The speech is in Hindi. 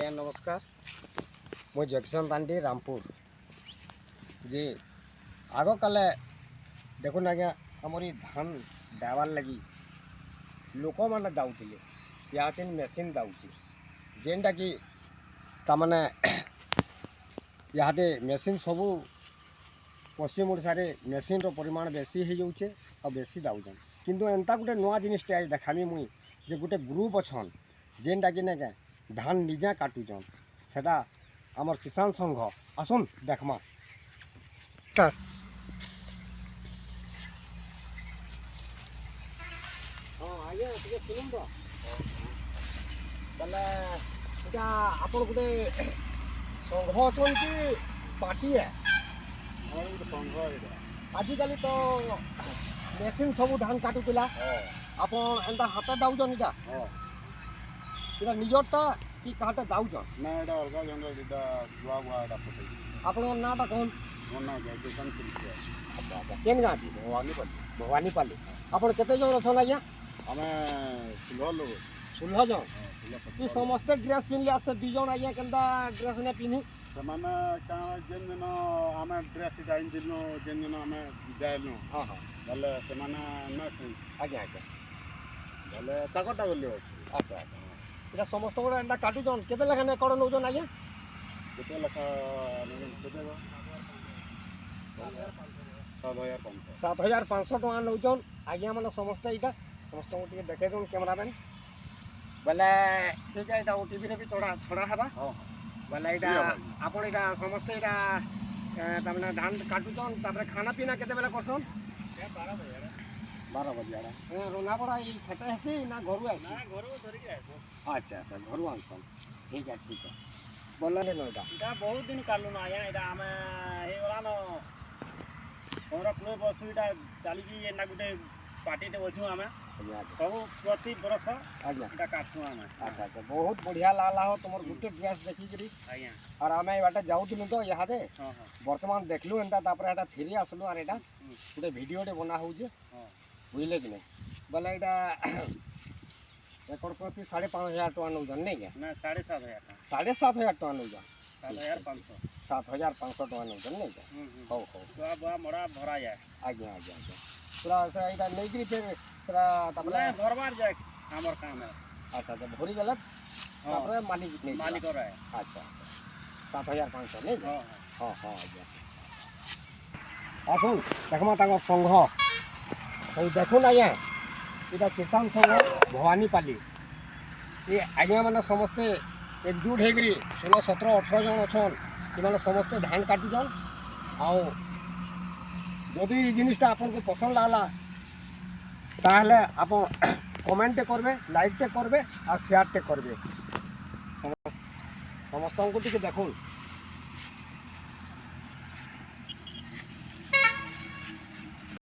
आज्ञा नमस्कार। मु जगसन तांडी रामपुर जे आग काले देखुन आज्ञा आमर धान डाबार लगी लोक मैंने दाऊले या मेसीन दाऊे जेनटा कि तमाने इहादे मेसीन सबू पश्चिम ओडिशा रे मेसीन रो परिमाण बेसी हो जाऊे और बेसी दाऊन किंतु एंता गोटे नुआ जिनिसटे आज देखामी मुई जे गोटे ग्रुप अच्छन जेनटा कि ना धान निजे काटुचन सेटा आमर किसान संघ आसुन देखमा। हाँ आज्ञा टे शुणु तो बोले इटा आप गोटे संघ अच्छन कि पार्टी है आजिकल तो मेसीन सब धान काटुला आप एंता हाथ दाऊन इटा इटा निजरटा कि कहाटा दाऊन ना एटा अलगा जंगल जेटा गुआ गुआ एटा फटे आपन नाटा कौन मोर ना जयकिशन सिंह। अच्छा अच्छा केन गाँ भवानीपाली आपन केते जन अछन आज्ञा आमे 16 लोग 16 जन कि समस्ते ड्रेस पिनले आसे 2 जन आज्ञा केनता ड्रेस ने पिनी समाने का जेन दिन आमे ड्रेस टाइम दिन जेन दिन आमे जाइलु हां हां बोले समाने ना आज्ञा आज्ञा बोले ताकटा गल्ले अच्छा अच्छा इटा समस्त गोटा एंता काटुचन केते लेखा ने कड़ नौजन आज्ञा केते लखा केते 7500 टका नौजन आज्ञा माने समस्त इटा समस्त को टिके देखे दन कैमरामैन बोले ठीक है इटा ओटीवी रे भी थोड़ा छड़ा हेबा बोले इटा आपण इटा समस्त इटा तमने धान काटुचन तापर खाना पीना केते बेला करसन 12 बजे रोना पड़ा ये खेते हेसी ना घरु आसी ना घरु धरि के आइबो। अच्छा अच्छा घरु आनसन ठीक है बोलले न इटा इटा बहुत दिन कालु ना आया इटा हमें हे वाला न 15 वर्ष इटा चली जी एना गुटे पार्टी ते बचू हमें सब प्रति बरस आज्ञा इटा काटसु हमें। अच्छा अच्छा बहुत बढ़िया लागला हो तुमर गुटे ड्रेस देखि करी आज्ञा और आमे बाटे जाउतनु तो यहादे हां हां वर्तमान देखलु एंता तापर एटा फेरी आसलु और एटा गुटे वीडियो टे बना होउजे हां बुझले कि नहीं बोले एटा एकड़ प्रति 5500 टका नौजन नहीं क्या ना 7500 का 7500 टका नौजन 7500 7500 टका नौजन नहीं क्या हो तो बुआ मोरा भरा जाए आज्ञा आज्ञा आज्ञा पूरा से एटा नहीं करी फिर पूरा तापर ना घर बार जाए हमर काम है। अच्छा अच्छा भरी गलत तापर मालिक नहीं मालिक रहे अच्छा 7500 नहीं हां हाँ हाँ आज्ञा आसुन देखमा तांगर संघ देखुन आज्ञा इटा किसान संघ भवानीपाली ये आज्ञा मैंने समस्ते एकजुट होकर 16 17 18 जन अच्छन से समस्ते धान काटुचन आउ जदि ये जिनिसटा आपन को पसंद लागला ताहले आप कमेंट करबे लाइक करबे और शेयर करबे समस्त को टिके देखुन